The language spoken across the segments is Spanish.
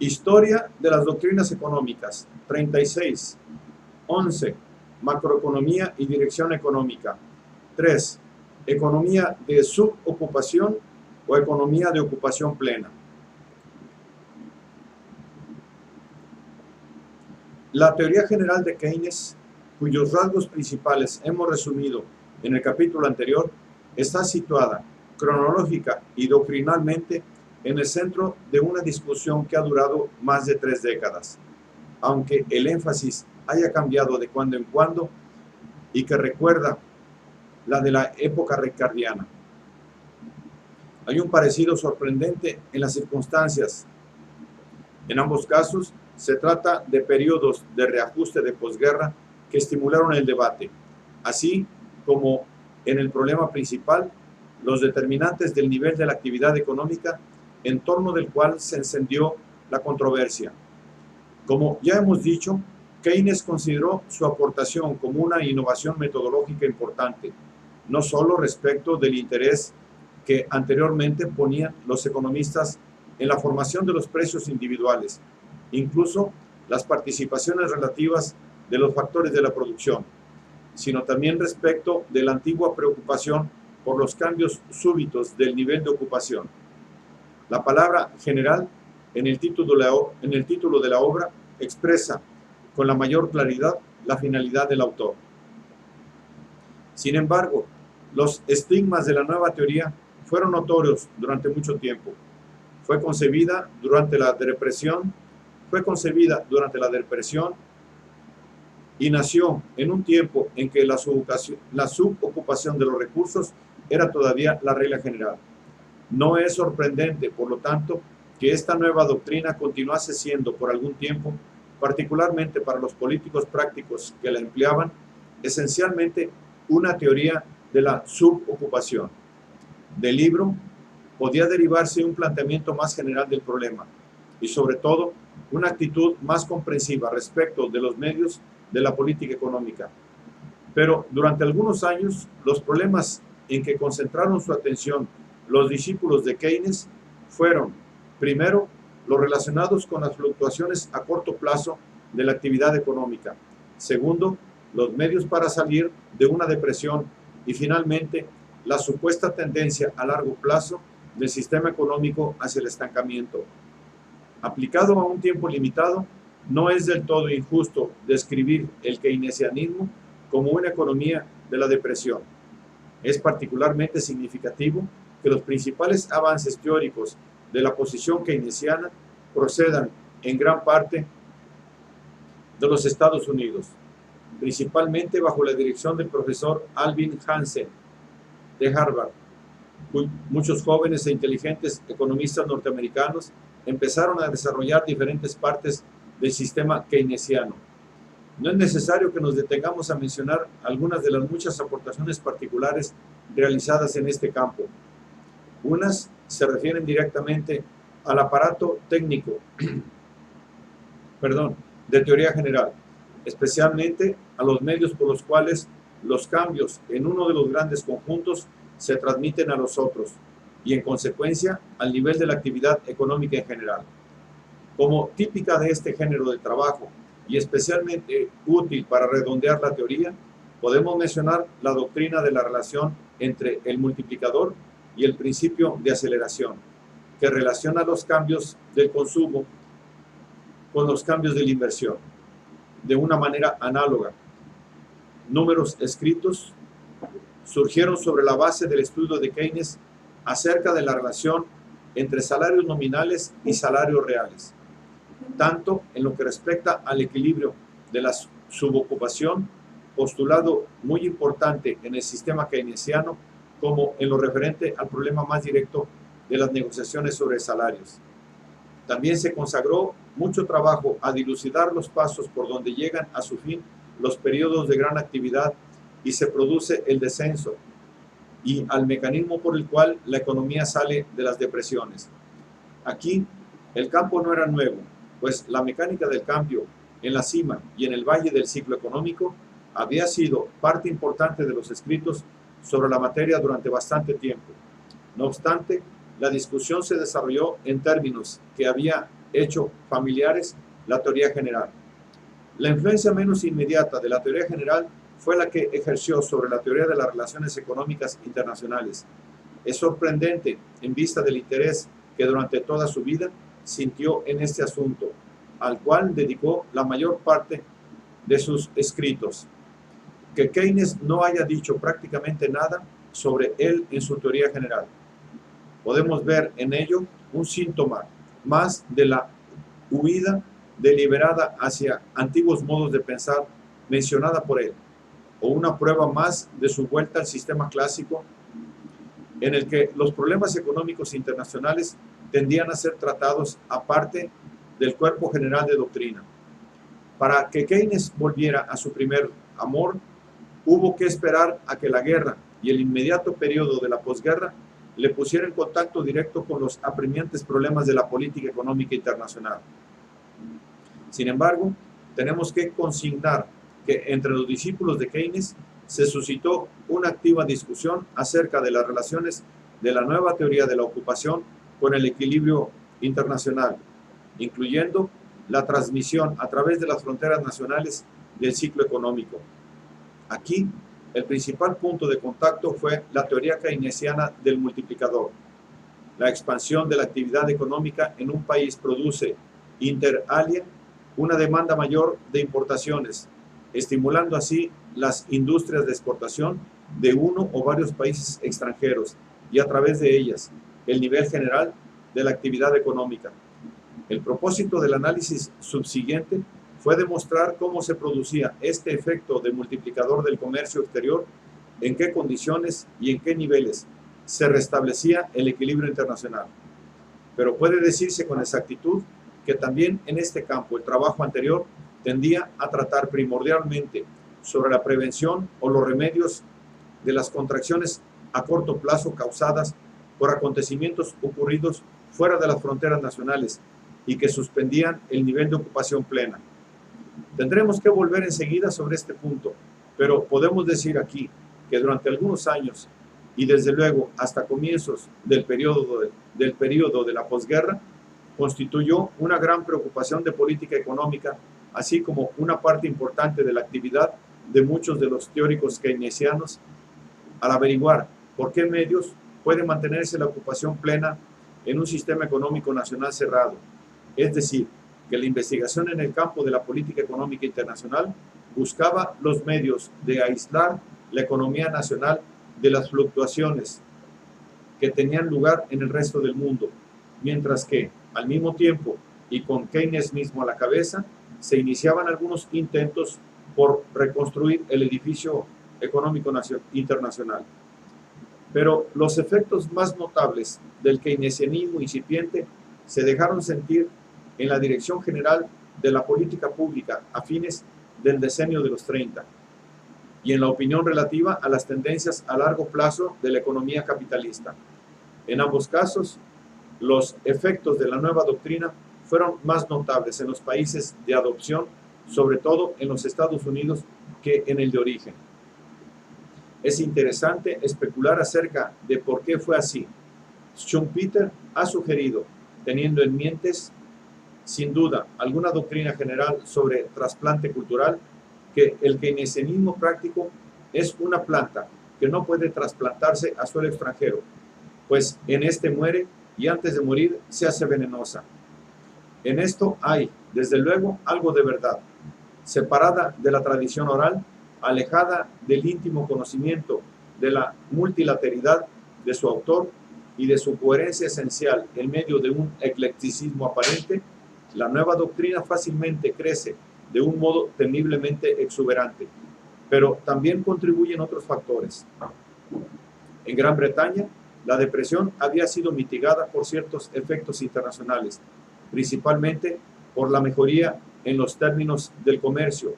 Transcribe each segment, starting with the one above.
Historia de las doctrinas económicas. 36. 11. Macroeconomía y dirección económica. 3. Economía de subocupación o economía de ocupación plena. La teoría general de Keynes, cuyos rasgos principales hemos resumido en el capítulo anterior, está situada cronológica y doctrinalmente en el centro de una discusión que ha durado más de 3 décadas, aunque el énfasis haya cambiado de cuando en cuando y que recuerda la de la época ricardiana. Hay un parecido sorprendente en las circunstancias. En ambos casos, se trata de periodos de reajuste de posguerra que estimularon el debate, así como en el problema principal, los determinantes del nivel de la actividad económica en torno del cual se encendió la controversia. Como ya hemos dicho, Keynes consideró su aportación como una innovación metodológica importante, no solo respecto del interés que anteriormente ponían los economistas en la formación de los precios individuales, incluso las participaciones relativas de los factores de la producción, sino también respecto de la antigua preocupación por los cambios súbitos del nivel de ocupación. La palabra general en el título de la obra expresa con la mayor claridad la finalidad del autor. Sin embargo, los estigmas de la nueva teoría fueron notorios durante mucho tiempo. Fue concebida durante la depresión y nació en un tiempo en que la subocupación de los recursos era todavía la regla general. No es sorprendente, por lo tanto, que esta nueva doctrina continuase siendo por algún tiempo, particularmente para los políticos prácticos que la empleaban, esencialmente una teoría de la subocupación. Del libro podía derivarse un planteamiento más general del problema y, sobre todo, una actitud más comprensiva respecto de los medios de la política económica. Pero durante algunos años, los problemas en que concentraron su atención los discípulos de Keynes fueron, primero, los relacionados con las fluctuaciones a corto plazo de la actividad económica, segundo, los medios para salir de una depresión y, finalmente, la supuesta tendencia a largo plazo del sistema económico hacia el estancamiento. Aplicado a un tiempo limitado, no es del todo injusto describir el keynesianismo como una economía de la depresión. Es particularmente significativo que los principales avances teóricos de la posición keynesiana procedan en gran parte de los Estados Unidos, principalmente bajo la dirección del profesor Alvin Hansen de Harvard. Muchos jóvenes e inteligentes economistas norteamericanos empezaron a desarrollar diferentes partes del sistema keynesiano. No es necesario que nos detengamos a mencionar algunas de las muchas aportaciones particulares realizadas en este campo. Unas se refieren directamente al aparato técnico de teoría general, especialmente a los medios por los cuales los cambios en uno de los grandes conjuntos se transmiten a los otros y, en consecuencia, al nivel de la actividad económica en general. Como típica de este género de trabajo y especialmente útil para redondear la teoría, podemos mencionar la doctrina de la relación entre el multiplicador y el principio de aceleración, que relaciona los cambios del consumo con los cambios de la inversión, de una manera análoga. Números escritos surgieron sobre la base del estudio de Keynes acerca de la relación entre salarios nominales y salarios reales, tanto en lo que respecta al equilibrio de la subocupación, postulado muy importante en el sistema keynesiano, como en lo referente al problema más directo de las negociaciones sobre salarios. También se consagró mucho trabajo a dilucidar los pasos por donde llegan a su fin los periodos de gran actividad y se produce el descenso, y al mecanismo por el cual la economía sale de las depresiones. Aquí el campo no era nuevo, pues la mecánica del cambio en la cima y en el valle del ciclo económico había sido parte importante de los escritos sobre la materia durante bastante tiempo. No obstante, la discusión se desarrolló en términos que había hecho familiares la teoría general. La influencia menos inmediata de la teoría general fue la que ejerció sobre la teoría de las relaciones económicas internacionales. Es sorprendente en vista del interés que durante toda su vida sintió en este asunto, al cual dedicó la mayor parte de sus escritos, que Keynes no haya dicho prácticamente nada sobre él en su teoría general. Podemos ver en ello un síntoma más de la huida deliberada hacia antiguos modos de pensar mencionada por él, o una prueba más de su vuelta al sistema clásico en el que los problemas económicos internacionales tendían a ser tratados aparte del cuerpo general de doctrina. Para que Keynes volviera a su primer amor, hubo que esperar a que la guerra y el inmediato periodo de la posguerra le pusiera en contacto directo con los apremiantes problemas de la política económica internacional. Sin embargo, tenemos que consignar que entre los discípulos de Keynes se suscitó una activa discusión acerca de las relaciones de la nueva teoría de la ocupación con el equilibrio internacional, incluyendo la transmisión a través de las fronteras nacionales del ciclo económico. Aquí, el principal punto de contacto fue la teoría keynesiana del multiplicador. La expansión de la actividad económica en un país produce, inter alia, una demanda mayor de importaciones, estimulando así las industrias de exportación de uno o varios países extranjeros y a través de ellas el nivel general de la actividad económica. El propósito del análisis subsiguiente fue demostrar cómo se producía este efecto de multiplicador del comercio exterior, en qué condiciones y en qué niveles se restablecía el equilibrio internacional. Pero puede decirse con exactitud que también en este campo el trabajo anterior tendía a tratar primordialmente sobre la prevención o los remedios de las contracciones a corto plazo causadas por acontecimientos ocurridos fuera de las fronteras nacionales y que suspendían el nivel de ocupación plena. Tendremos que volver enseguida sobre este punto, pero podemos decir aquí que durante algunos años y desde luego hasta comienzos del periodo de la posguerra, constituyó una gran preocupación de política económica, así como una parte importante de la actividad de muchos de los teóricos keynesianos al averiguar por qué medios puede mantenerse la ocupación plena en un sistema económico nacional cerrado. Es decir, que la investigación en el campo de la política económica internacional buscaba los medios de aislar la economía nacional de las fluctuaciones que tenían lugar en el resto del mundo, mientras que, al mismo tiempo, y con Keynes mismo a la cabeza, se iniciaban algunos intentos por reconstruir el edificio económico internacional. Pero los efectos más notables del keynesianismo incipiente se dejaron sentir en la dirección general de la política pública a fines del decenio de los 30 y en la opinión relativa a las tendencias a largo plazo de la economía capitalista. En ambos casos, los efectos de la nueva doctrina fueron más notables en los países de adopción, sobre todo en los Estados Unidos, que en el de origen. Es interesante especular acerca de por qué fue así. Schumpeter ha sugerido, teniendo en mente, sin duda, alguna doctrina general sobre trasplante cultural, que el keynesianismo práctico es una planta que no puede trasplantarse a suelo extranjero, pues en este muere y antes de morir se hace venenosa. En esto hay, desde luego, algo de verdad, separada de la tradición oral, alejada del íntimo conocimiento de la multilateralidad de su autor y de su coherencia esencial en medio de un eclecticismo aparente. La nueva doctrina fácilmente crece de un modo temiblemente exuberante, pero también contribuyen otros factores. En Gran Bretaña, la depresión había sido mitigada por ciertos efectos internacionales, principalmente por la mejoría en los términos del comercio,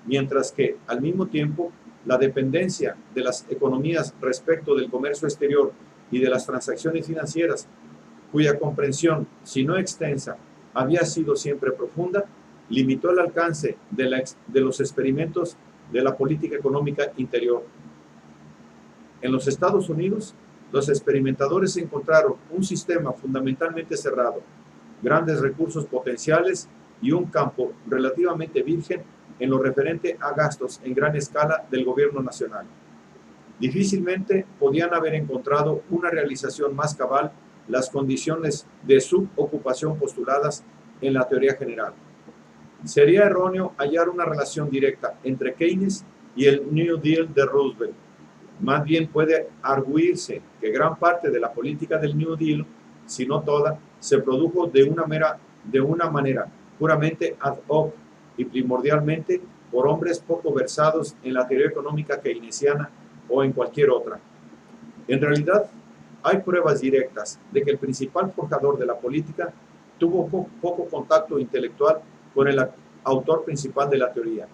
mientras que, al mismo tiempo, la dependencia de las economías respecto del comercio exterior y de las transacciones financieras, cuya comprensión, si no extensa, había sido siempre profunda, limitó el alcance de los experimentos de la política económica interior. En los Estados Unidos, los experimentadores encontraron un sistema fundamentalmente cerrado, grandes recursos potenciales y un campo relativamente virgen en lo referente a gastos en gran escala del gobierno nacional. Difícilmente podían haber encontrado una realización más cabal las condiciones de subocupación postuladas en la teoría general. Sería erróneo hallar una relación directa entre Keynes y el New Deal de Roosevelt. Más bien puede arguirse que gran parte de la política del New Deal, si no toda, se produjo de una manera puramente ad hoc y primordialmente por hombres poco versados en la teoría económica keynesiana o en cualquier otra. En realidad, hay pruebas directas de que el principal forjador de la política tuvo poco contacto intelectual con el autor principal de la teoría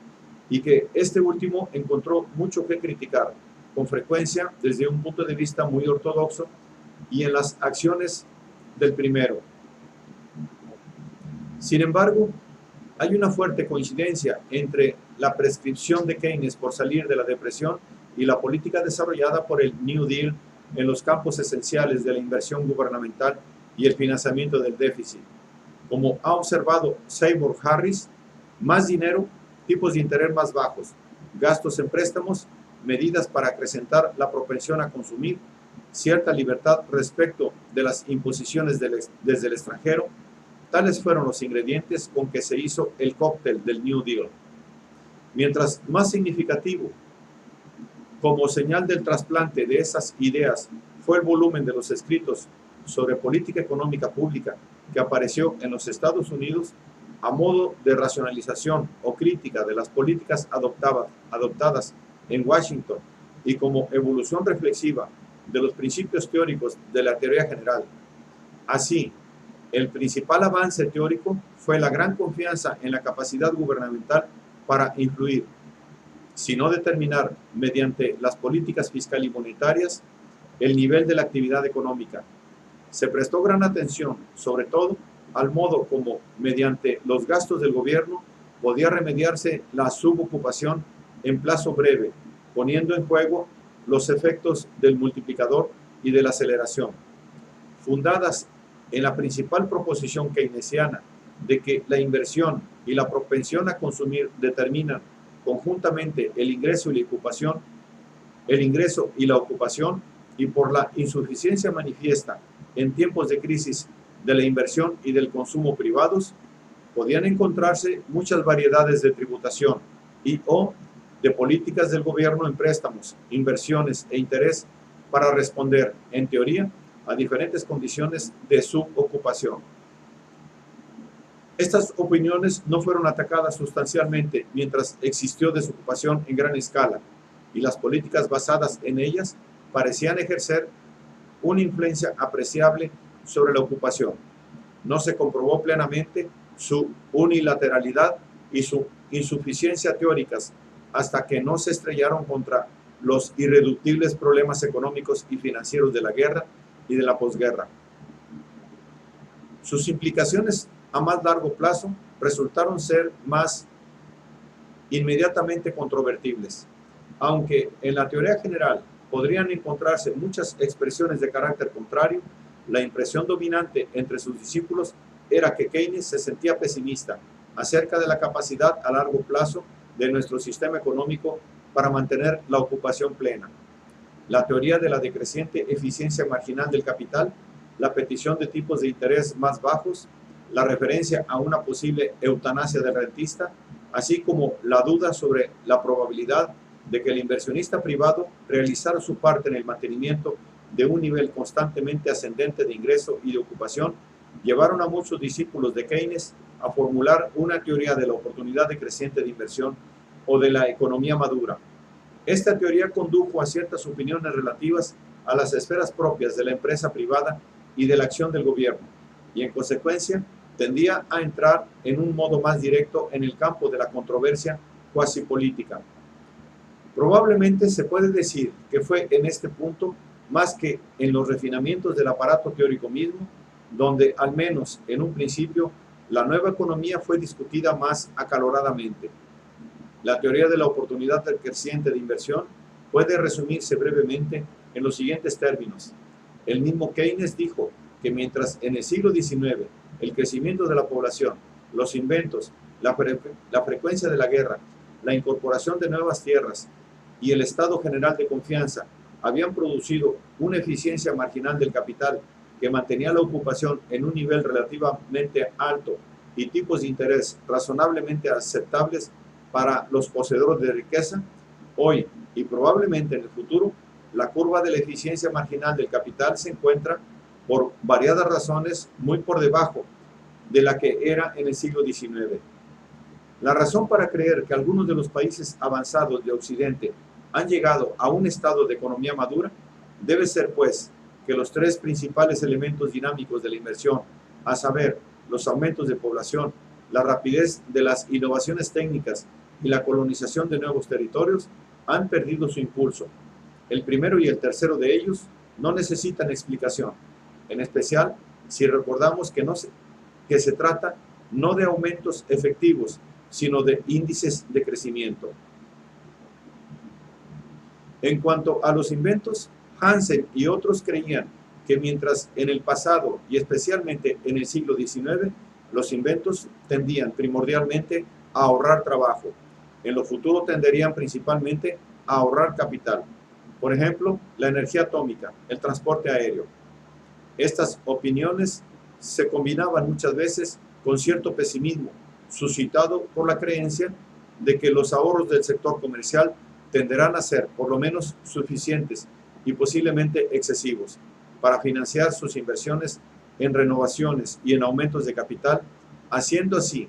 y que este último encontró mucho que criticar, con frecuencia desde un punto de vista muy ortodoxo y en las acciones del primero. Sin embargo, hay una fuerte coincidencia entre la prescripción de Keynes por salir de la depresión y la política desarrollada por el New Deal en los campos esenciales de la inversión gubernamental y el financiamiento del déficit. Como ha observado Seymour Harris, más dinero, tipos de interés más bajos, gastos en préstamos, medidas para acrecentar la propensión a consumir, cierta libertad respecto de las imposiciones desde el extranjero, tales fueron los ingredientes con que se hizo el cóctel del New Deal. Mientras más significativo, como señal del trasplante de esas ideas, fue el volumen de los escritos sobre política económica pública que apareció en los Estados Unidos a modo de racionalización o crítica de las políticas adoptadas en Washington y como evolución reflexiva de los principios teóricos de la teoría general. Así, el principal avance teórico fue la gran confianza en la capacidad gubernamental para influir, si no determinar mediante las políticas fiscal y monetarias, el nivel de la actividad económica. Se prestó gran atención, sobre todo, al modo como, mediante los gastos del gobierno, podía remediarse la subocupación en plazo breve, poniendo en juego los efectos del multiplicador y de la aceleración. Fundadas en la principal proposición keynesiana de que la inversión y la propensión a consumir determinan conjuntamente el ingreso y la ocupación, y por la insuficiencia manifiesta en tiempos de crisis de la inversión y del consumo privados, podían encontrarse muchas variedades de tributación o de políticas del gobierno en préstamos, inversiones e interés para responder, en teoría, a diferentes condiciones de subocupación. Estas opiniones no fueron atacadas sustancialmente mientras existió desocupación en gran escala, y las políticas basadas en ellas parecían ejercer una influencia apreciable sobre la ocupación. No se comprobó plenamente su unilateralidad y su insuficiencia teóricas hasta que no se estrellaron contra los irreductibles problemas económicos y financieros de la guerra y de la posguerra. Sus implicaciones a más largo plazo resultaron ser más inmediatamente controvertibles. Aunque en la teoría general podrían encontrarse muchas expresiones de carácter contrario, la impresión dominante entre sus discípulos era que Keynes se sentía pesimista acerca de la capacidad a largo plazo de nuestro sistema económico para mantener la ocupación plena. La teoría de la decreciente eficiencia marginal del capital, la petición de tipos de interés más bajos, la referencia a una posible eutanasia del rentista, así como la duda sobre la probabilidad de que el inversionista privado realizara su parte en el mantenimiento de un nivel constantemente ascendente de ingreso y de ocupación, llevaron a muchos discípulos de Keynes a formular una teoría de la oportunidad decreciente de inversión o de la economía madura. Esta teoría condujo a ciertas opiniones relativas a las esferas propias de la empresa privada y de la acción del gobierno, y en consecuencia tendía a entrar en un modo más directo en el campo de la controversia cuasi política. Probablemente se puede decir que fue en este punto, más que en los refinamientos del aparato teórico mismo, donde al menos en un principio la nueva economía fue discutida más acaloradamente. La teoría de la oportunidad creciente de inversión puede resumirse brevemente en los siguientes términos. El mismo Keynes dijo que mientras en el siglo XIX el crecimiento de la población, los inventos, la frecuencia de la guerra, la incorporación de nuevas tierras y el estado general de confianza habían producido una eficiencia marginal del capital que mantenía la ocupación en un nivel relativamente alto y tipos de interés razonablemente aceptables para los poseedores de riqueza, hoy y probablemente en el futuro, la curva de la eficiencia marginal del capital se encuentra, por variadas razones, muy por debajo de la que era en el siglo XIX. La razón para creer que algunos de los países avanzados de Occidente han llegado a un estado de economía madura debe ser, pues, que los tres principales elementos dinámicos de la inversión, a saber, los aumentos de población, la rapidez de las innovaciones técnicas y la colonización de nuevos territorios, han perdido su impulso. El primero y el tercero de ellos no necesitan explicación, en especial si recordamos que se trata no de aumentos efectivos, sino de índices de crecimiento. En cuanto a los inventos, Hansen y otros creían que mientras en el pasado y especialmente en el siglo XIX, los inventos tendían primordialmente a ahorrar trabajo, en lo futuro tenderían principalmente a ahorrar capital. Por ejemplo, la energía atómica, el transporte aéreo. Estas opiniones se combinaban muchas veces con cierto pesimismo, suscitado por la creencia de que los ahorros del sector comercial tenderán a ser por lo menos suficientes y posiblemente excesivos para financiar sus inversiones en renovaciones y en aumentos de capital, haciendo así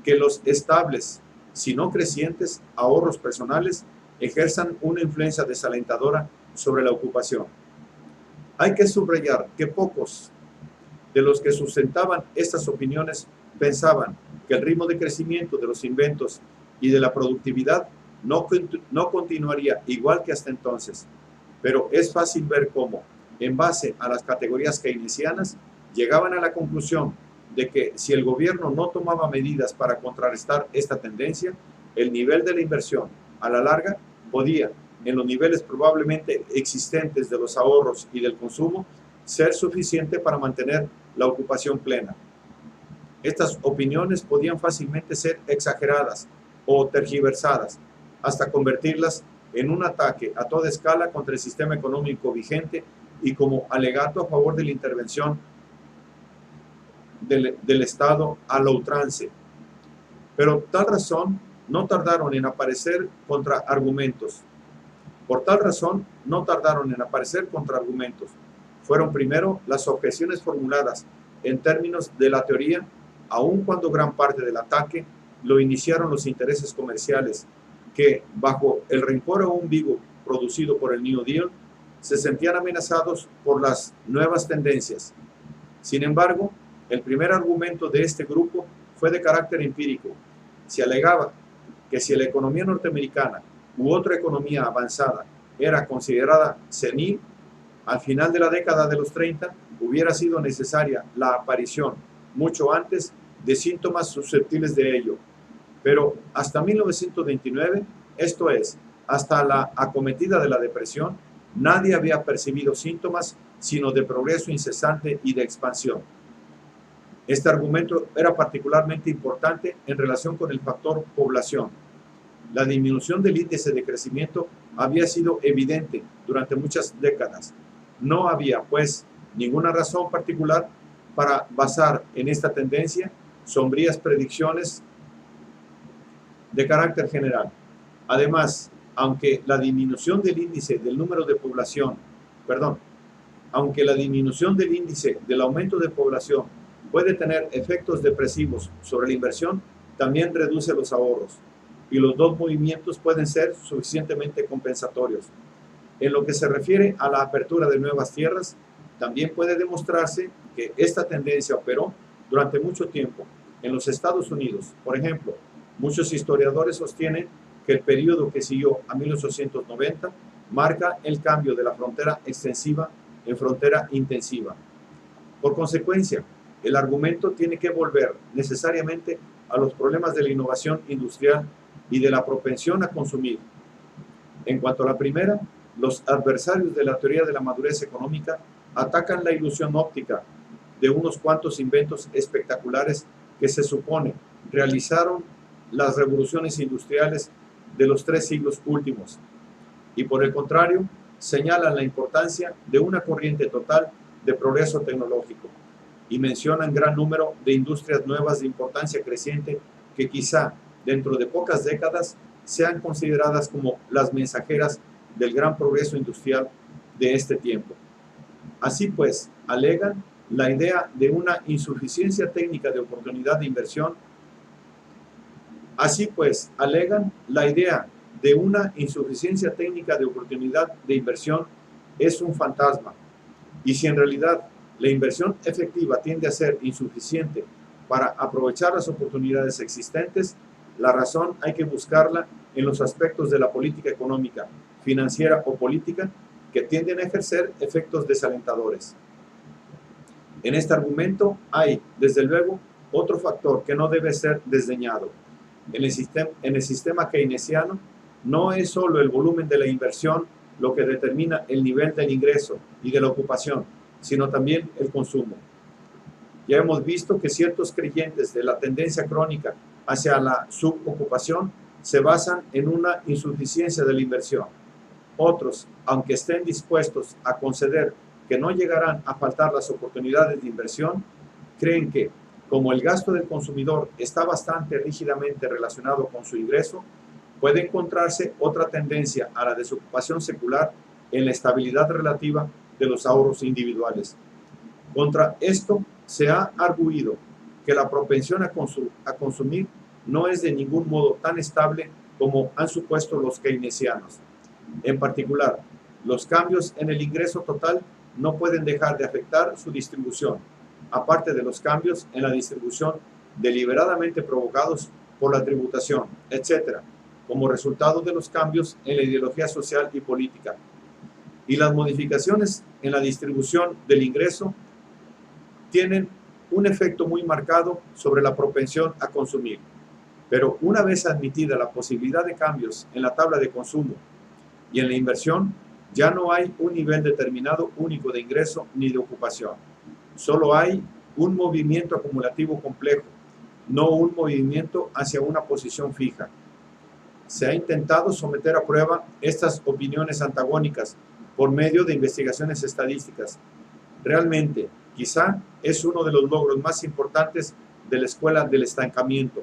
que los estables, si no crecientes, ahorros personales ejerzan una influencia desalentadora sobre la ocupación. Hay que subrayar que pocos de los que sustentaban estas opiniones pensaban que el ritmo de crecimiento de los inventos y de la productividad no continuaría igual que hasta entonces, pero es fácil ver cómo, en base a las categorías keynesianas, llegaban a la conclusión de que si el gobierno no tomaba medidas para contrarrestar esta tendencia, el nivel de la inversión, a la larga, podía, en los niveles probablemente existentes de los ahorros y del consumo, ser suficiente para mantener la ocupación plena. Estas opiniones podían fácilmente ser exageradas o tergiversadas, hasta convertirlas en un ataque a toda escala contra el sistema económico vigente y como alegato a favor de la intervención del Estado a la ultrance. Pero tal razón no tardaron en aparecer contraargumentos. Por tal razón no tardaron en aparecer contraargumentos. Fueron primero las objeciones formuladas en términos de la teoría, aun cuando gran parte del ataque lo iniciaron los intereses comerciales que, bajo el rencor aún vivo producido por el New Deal, se sentían amenazados por las nuevas tendencias. Sin embargo, el primer argumento de este grupo fue de carácter empírico. Se alegaba que si la economía norteamericana u otra economía avanzada era considerada senil, al final de la década de los 30 hubiera sido necesaria la aparición, mucho antes, de síntomas susceptibles de ello. Pero hasta 1929, esto es, hasta la acometida de la depresión, nadie había percibido síntomas sino de progreso incesante y de expansión. Este argumento era particularmente importante en relación con el factor población. La disminución del índice de crecimiento había sido evidente durante muchas décadas. No había, pues, ninguna razón particular para basar en esta tendencia sombrías predicciones de carácter general. Además, aunque la disminución del índice del número de población, aunque la disminución del índice del aumento de población puede tener efectos depresivos sobre la inversión, también reduce los ahorros, y los dos movimientos pueden ser suficientemente compensatorios. En lo que se refiere a la apertura de nuevas tierras, también puede demostrarse que esta tendencia operó durante mucho tiempo. En los Estados Unidos, por ejemplo, muchos historiadores sostienen que el periodo que siguió a 1890 marca el cambio de la frontera extensiva en frontera intensiva. Por consecuencia, el argumento tiene que volver necesariamente a los problemas de la innovación industrial y de la propensión a consumir. En cuanto a la primera, los adversarios de la teoría de la madurez económica atacan la ilusión óptica de unos cuantos inventos espectaculares que se supone realizaron las revoluciones industriales de los 3 siglos últimos, y por el contrario, señalan la importancia de una corriente total de progreso tecnológico y mencionan gran número de industrias nuevas de importancia creciente que quizá dentro de pocas décadas sean consideradas como las mensajeras del gran progreso industrial de este tiempo. Así pues, alegan la idea de una insuficiencia técnica de oportunidad de inversión. Así pues, alegan la idea de una insuficiencia técnica de oportunidad de inversión es un fantasma. Y si en realidad la inversión efectiva tiende a ser insuficiente para aprovechar las oportunidades existentes, la razón hay que buscarla en los aspectos de la política económica, financiera o política que tienden a ejercer efectos desalentadores. En este argumento hay, desde luego, otro factor que no debe ser desdeñado. En el sistema keynesiano no es solo el volumen de la inversión lo que determina el nivel del ingreso y de la ocupación, sino también el consumo. Ya hemos visto que ciertos creyentes de la tendencia crónica hacia la subocupación se basan en una insuficiencia de la inversión. Otros, aunque estén dispuestos a conceder que no llegarán a faltar las oportunidades de inversión, creen que, como el gasto del consumidor está bastante rígidamente relacionado con su ingreso, puede encontrarse otra tendencia a la desocupación secular en la estabilidad relativa de los ahorros individuales. Contra esto se ha arguido que la propensión a consumir no es de ningún modo tan estable como han supuesto los keynesianos. En particular, los cambios en el ingreso total no pueden dejar de afectar su distribución, aparte de los cambios en la distribución deliberadamente provocados por la tributación, etc., como resultado de los cambios en la ideología social y política. Y las modificaciones en la distribución del ingreso tienen un efecto muy marcado sobre la propensión a consumir. Pero una vez admitida la posibilidad de cambios en la tabla de consumo y en la inversión, ya no hay un nivel determinado único de ingreso ni de ocupación. Solo hay un movimiento acumulativo complejo, no un movimiento hacia una posición fija. Se ha intentado someter a prueba estas opiniones antagónicas por medio de investigaciones estadísticas. Realmente, quizá es uno de los logros más importantes de la escuela del estancamiento,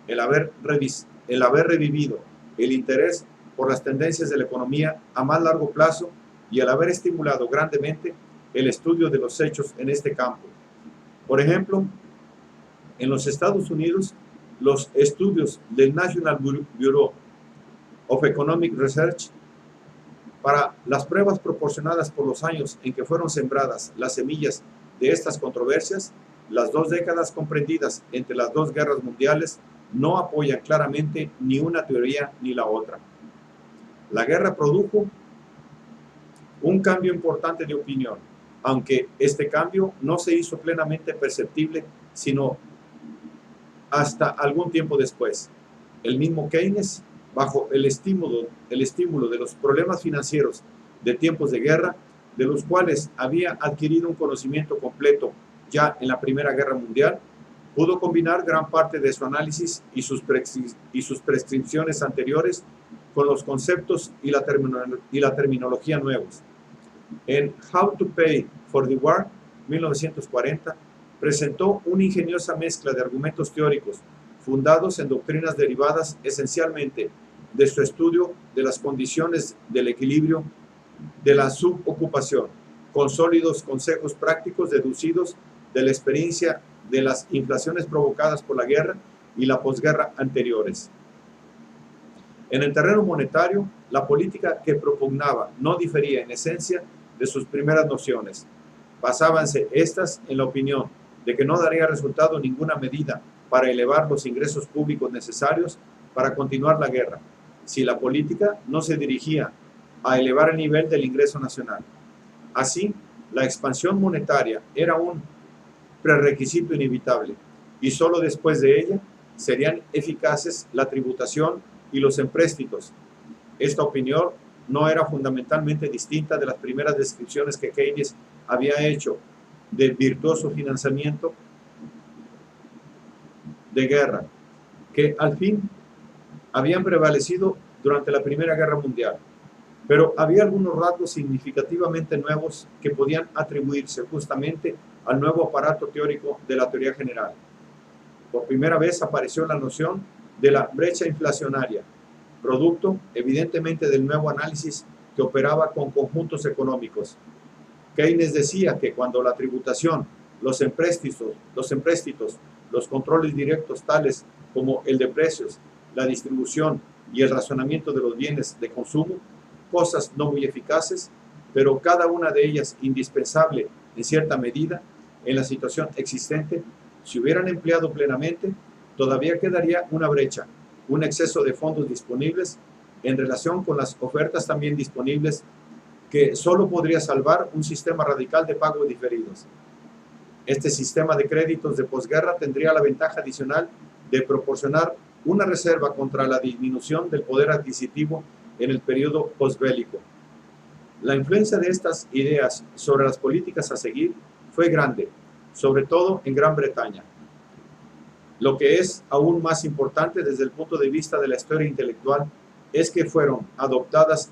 el haber revivido el interés por las tendencias de la economía a más largo plazo y el haber estimulado grandemente el estudio de los hechos en este campo. Por ejemplo, en los Estados Unidos, los estudios del National Bureau of Economic Research para las pruebas proporcionadas por los años en que fueron sembradas las semillas de estas controversias, las 2 décadas comprendidas entre las 2 guerras mundiales no apoyan claramente ni una teoría ni la otra. La guerra produjo un cambio importante de opinión, aunque este cambio no se hizo plenamente perceptible sino hasta algún tiempo después. El mismo Keynes, bajo el estímulo de los problemas financieros de tiempos de guerra, de los cuales había adquirido un conocimiento completo ya en la Primera Guerra Mundial, pudo combinar gran parte de su análisis y sus prescripciones anteriores con los conceptos y la terminología nuevos. En How to Pay for the War, 1940, presentó una ingeniosa mezcla de argumentos teóricos fundados en doctrinas derivadas esencialmente de su estudio de las condiciones del equilibrio de la subocupación, con sólidos consejos prácticos deducidos de la experiencia de las inflaciones provocadas por la guerra y la posguerra anteriores. En el terreno monetario, la política que propugnaba no difería en esencia de sus primeras nociones. Basábanse estas en la opinión de que no daría resultado ninguna medida para elevar los ingresos públicos necesarios para continuar la guerra, si la política no se dirigía a elevar el nivel del ingreso nacional. Así, la expansión monetaria era un prerequisito inevitable, y solo después de ella serían eficaces la tributación y los empréstitos. Esta opinión no era fundamentalmente distinta de las primeras descripciones que Keynes había hecho del virtuoso financiamiento de guerra que al fin habían prevalecido durante la Primera Guerra Mundial. Pero había algunos rasgos significativamente nuevos que podían atribuirse justamente al nuevo aparato teórico de la teoría general. Por primera vez apareció la noción de la brecha inflacionaria, producto evidentemente del nuevo análisis que operaba con conjuntos económicos. Keynes decía que cuando la tributación, los empréstitos, los controles directos tales como el de precios, la distribución y el racionamiento de los bienes de consumo, cosas no muy eficaces, pero cada una de ellas indispensable en cierta medida en la situación existente, si hubieran empleado plenamente, todavía quedaría una brecha, un exceso de fondos disponibles en relación con las ofertas también disponibles que solo podría salvar un sistema radical de pagos diferidos. Este sistema de créditos de posguerra tendría la ventaja adicional de proporcionar una reserva contra la disminución del poder adquisitivo en el periodo posbélico. La influencia de estas ideas sobre las políticas a seguir fue grande, sobre todo en Gran Bretaña. Lo que es aún más importante desde el punto de vista de la historia intelectual es que fueron adoptadas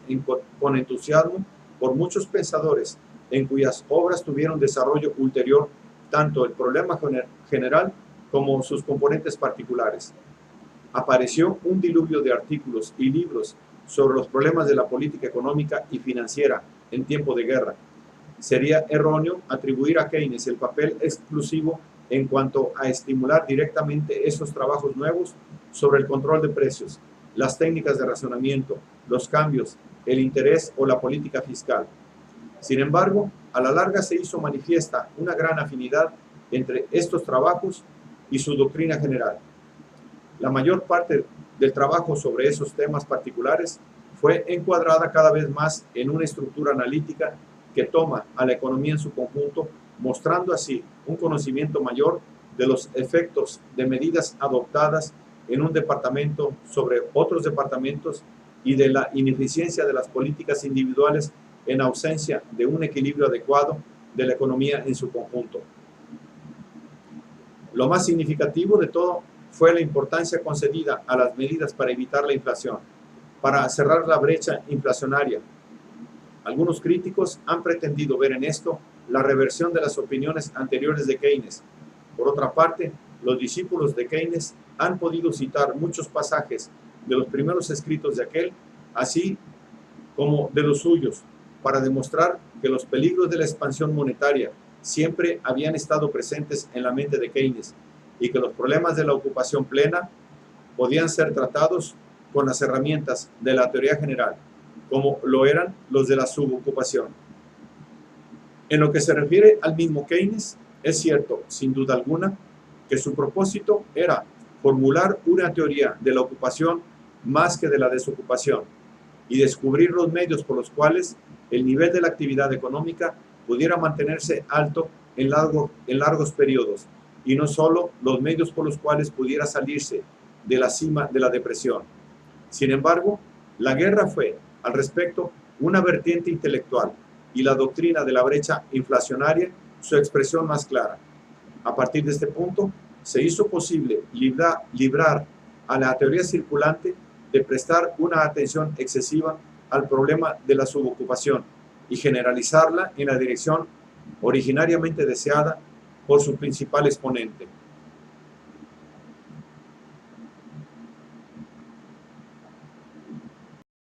con entusiasmo por muchos pensadores en cuyas obras tuvieron desarrollo ulterior tanto el problema general como sus componentes particulares. Apareció un diluvio de artículos y libros sobre los problemas de la política económica y financiera en tiempo de guerra. Sería erróneo atribuir a Keynes el papel exclusivo en cuanto a estimular directamente esos trabajos nuevos sobre el control de precios, las técnicas de racionamiento, los cambios, el interés o la política fiscal. Sin embargo, a la larga se hizo manifiesta una gran afinidad entre estos trabajos y su doctrina general. La mayor parte del trabajo sobre esos temas particulares fue encuadrada cada vez más en una estructura analítica que toma a la economía en su conjunto, mostrando así un conocimiento mayor de los efectos de medidas adoptadas en un departamento sobre otros departamentos y de la ineficiencia de las políticas individuales en ausencia de un equilibrio adecuado de la economía en su conjunto. Lo más significativo de todo fue la importancia concedida a las medidas para evitar la inflación, para cerrar la brecha inflacionaria. Algunos críticos han pretendido ver en esto la reversión de las opiniones anteriores de Keynes. Por otra parte, los discípulos de Keynes han podido citar muchos pasajes de los primeros escritos de aquel, así como de los suyos, para demostrar que los peligros de la expansión monetaria siempre habían estado presentes en la mente de Keynes y que los problemas de la ocupación plena podían ser tratados con las herramientas de la teoría general, como lo eran los de la subocupación. En lo que se refiere al mismo Keynes, es cierto, sin duda alguna, que su propósito era formular una teoría de la ocupación más que de la desocupación y descubrir los medios por los cuales el nivel de la actividad económica pudiera mantenerse alto en largos periodos y no solo los medios por los cuales pudiera salirse de la cima de la depresión. Sin embargo, la guerra fue, al respecto, una vertiente intelectual y la doctrina de la brecha inflacionaria su expresión más clara. A partir de este punto, se hizo posible librar a la teoría circulante de prestar una atención excesiva al problema de la subocupación y generalizarla en la dirección originariamente deseada por su principal exponente.